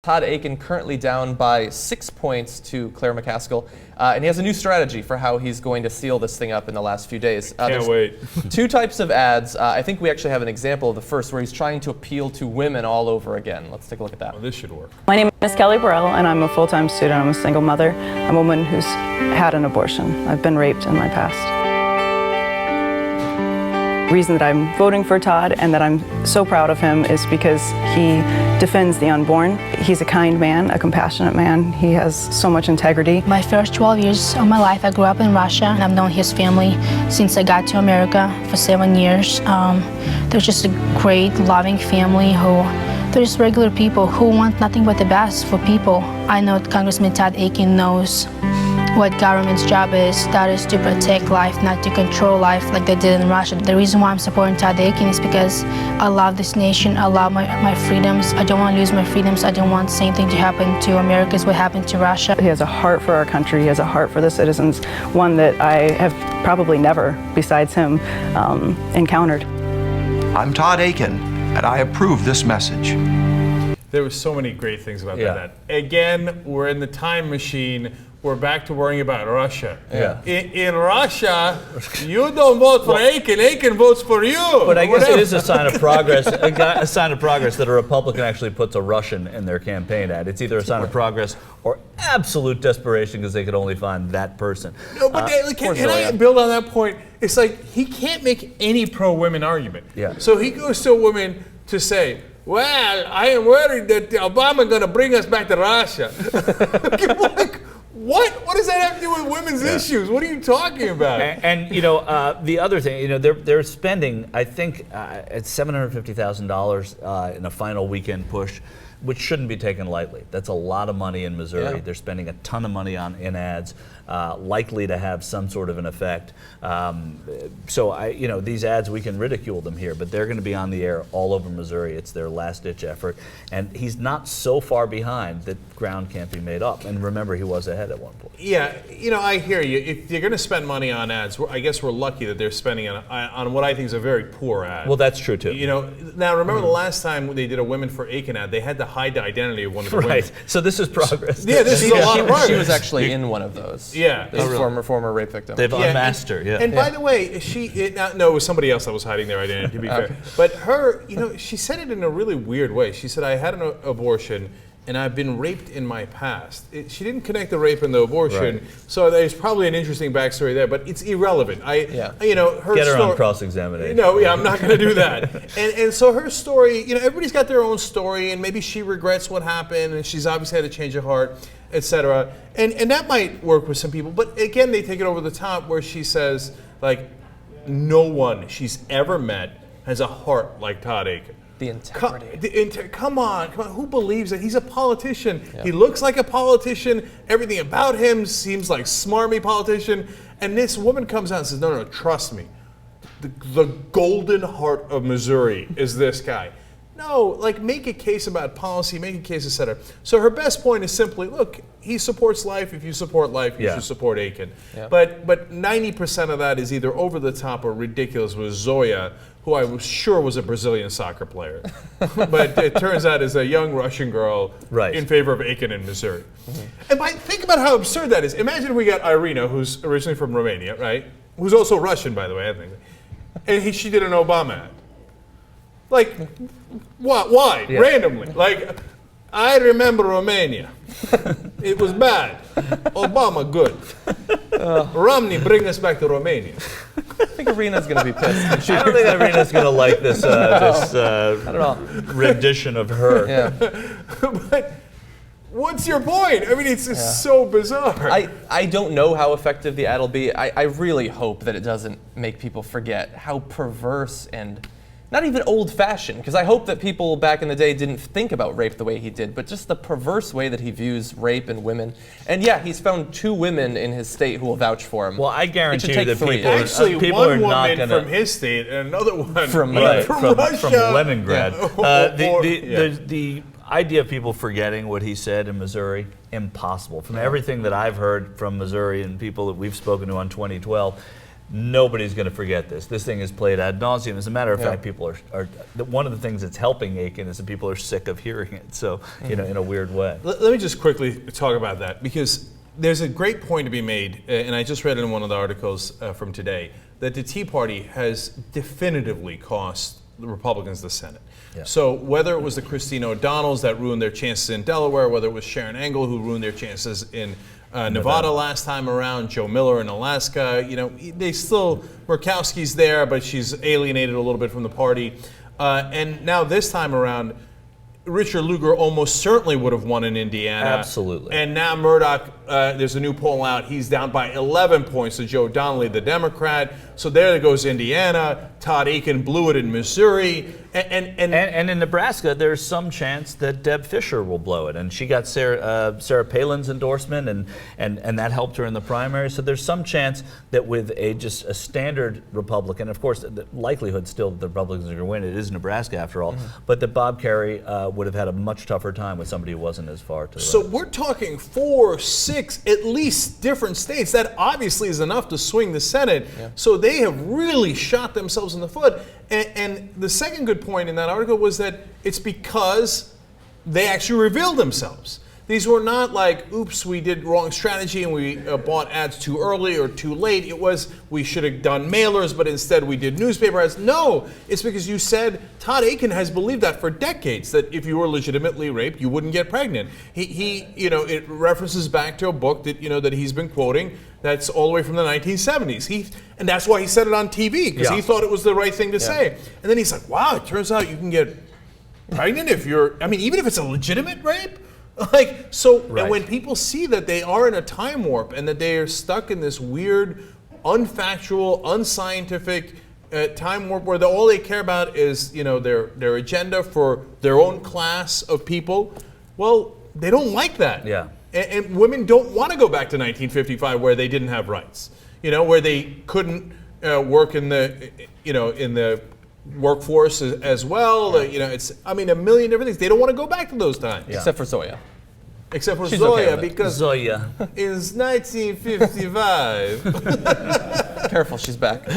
Todd Akin currently down by 6 points to Claire McCaskill, and he has a new strategy for how he's going to seal this thing up in the last few days. Can't wait. Two types of ads. I think we actually have an example of the first where he's trying to appeal to women all over again. Let's take a look at that. Well, this should work. My name is Kelly Burrell, and I'm a full-time student. I'm a single mother. I'm a woman who's had an abortion. I've been raped in my past. The reason that I'm voting for Todd and that I'm so proud of him is because he defends the unborn. He's a kind man, a compassionate man. He has so much integrity. My first 12 years of my life, I grew up in Russia, and I've known his family since I got to America for 7 years. They're just a great, loving family they're just regular people who want nothing but the best for people. I know Congressman Todd Akin knows what government's job is. That is to protect life, not to control life like they did in Russia. The reason why I'm supporting Todd Akin is because I love this nation. I love my freedoms. I don't want to lose my freedoms. I don't want the same thing to happen to America as what happened to Russia. He has a heart for our country. He has a heart for the citizens, one that I have probably never, besides him, encountered. I'm Todd Akin, and I approve this message. There were so many great things about that. Again, we're in the time machine. We're back to worrying about Russia. Yeah. In Russia, you don't vote for Akin. Akin votes for you. But I guess it is a sign of progress. A sign of progress that a Republican actually puts a Russian in their campaign ad. It's either a sign of progress or absolute desperation because they could only find that person. No, but can I build on that point? It's like he can't make any pro-women argument. Yeah. So he goes to a woman to say, well, I am worried that Obama going to bring us back to Russia. Like, what? What does that have to do with women's issues? What are you talking about? And you know, the other thing, you know, they're spending, I think, it's $750,000 in a final weekend push, which shouldn't be taken lightly. That's a lot of money in Missouri. Yeah. They're spending a ton of money in ads, likely to have some sort of an effect. So you know, these ads, we can ridicule them here, but they're going to be on the air all over Missouri. It's their last-ditch effort, and he's not so far behind that ground can't be made up. And remember, he was ahead at one point. Yeah, you know, I hear you. If you're going to spend money on ads, I guess we're lucky that they're spending on what I think is a very poor ad. Well, that's true too. You know, now remember the last time they did a Women for Akin ad, they had to hide the identity of one of the women. Right. So this is progress. Yeah, this is a lot of progress. She was actually in one of those. Yeah. This former rape victim. They've unmasked her. Yeah. And by the way, no, it was somebody else that was hiding their identity, to be fair. But her, you know, she said it in a really weird way. She said, I had an abortion and I've been raped in my past. She didn't connect the rape and the abortion, Right. so there's probably an interesting backstory there, but it's irrelevant. You know, her Get her story, on cross-examination. No, yeah, I'm not going to do that. And so her story, you know, everybody's got their own story, and maybe she regrets what happened, and she's obviously had a change of heart, etc. And that might work with some people, but again, they take it over the top where she says, like, no one she's ever met has a heart like Todd Akin. The integrity. Come on, who believes that? He's a politician. Yeah. He looks like a politician. Everything about him seems like smarmy politician. And this woman comes out and says, no, trust me. The golden heart of Missouri is this guy. No, like, make a case about policy, make a case, etc. So her best point is simply, look, he supports life. If you support life, you should support Akin. Yeah. But 90% of that is either over the top or ridiculous with Zoya, who I was sure was a Brazilian soccer player. But it turns out is a young Russian girl in favor of Akin in Missouri. Mm-hmm. And think about how absurd that is. Imagine we got Irina, who's originally from Romania, right? Who's also Russian, by the way, I think. And she did an Obama ad. Like, what? Why? Yeah. Randomly. Like, I remember Romania. It was bad. Obama, good. Romney, bring us back to Romania. I think Irina's going to be pissed. I don't think Irina's going to like this rendition of her. Yeah. But what's your point? I mean, it's just so bizarre. I don't know how effective the ad will be. I really hope that it doesn't make people forget how perverse and not even old-fashioned, because I hope that people back in the day didn't think about rape the way he did, but just the perverse way that he views rape and women. And yeah, he's found 2 women in his state who will vouch for him. Well, I guarantee you that people are one not woman going to from his state and another one from Russia. From Leningrad. Yeah. The idea of people forgetting what he said in Missouri, impossible. From everything that I've heard from Missouri and people that we've spoken to on 2012, nobody's going to forget this. This thing is played ad nauseum. As a matter of fact, people are one of the things that's helping Akin is that people are sick of hearing it. So, you know, in a weird way. Let me just quickly talk about that, because there's a great point to be made, and I just read it in one of the articles from today, that the Tea Party has definitively cost the Republicans the Senate. Yeah. So whether it was the Christine O'Donnells that ruined their chances in Delaware, whether it was Sharon Engel who ruined their chances in Nevada last time around, Joe Miller in Alaska, you know, they still, Murkowski's there, but she's alienated a little bit from the party. And now this time around, Richard Lugar almost certainly would have won in Indiana. Absolutely. And now Murdoch, there's a new poll out, he's down by 11 points to Joe Donnelly, the Democrat. So there goes Indiana. Todd Akin blew it in Missouri. And in Nebraska, there's some chance that Deb Fischer will blow it. And she got Sarah Palin's endorsement, and that helped her in the primary. So there's some chance that with just a standard Republican, of course, the likelihood still that the Republicans are going to win, it is Nebraska after all, but that Bob Kerrey would have had a much tougher time with somebody who wasn't as far to the So right. we're talking 4, 6, at least different states. That obviously is enough to swing the Senate. Yeah. So they have really shot themselves in the foot. And the second good point in that article was that it's because they actually revealed themselves. These were not like, oops, we did wrong strategy and we bought ads too early or too late. It was, we should have done mailers, but instead we did newspaper ads. No, it's because you said, Todd Akin has believed that for decades, that if you were legitimately raped, you wouldn't get pregnant. He you know, it references back to a book that, you know, that he's been quoting that's all the way from the 1970s. And that's why he said it on TV, because he thought it was the right thing to say. And then he's like, wow, it turns out you can get pregnant if you're, I mean, even if it's a legitimate rape? Like, so and when people see that they are in a time warp and that they are stuck in this weird, unfactual, unscientific time warp where all they care about is, you know, their agenda for their own class of people, well, they don't like that. Yeah. And women don't want to go back to 1955 where they didn't have rights, you know, where they couldn't work in the, you know, in the workforce as well. You know, it's, I mean, a million different things. They don't want to go back to those times. Yeah. Except for Zoya. Except for She's Zoya, okay because Zoya. in 1955. Careful, she's back.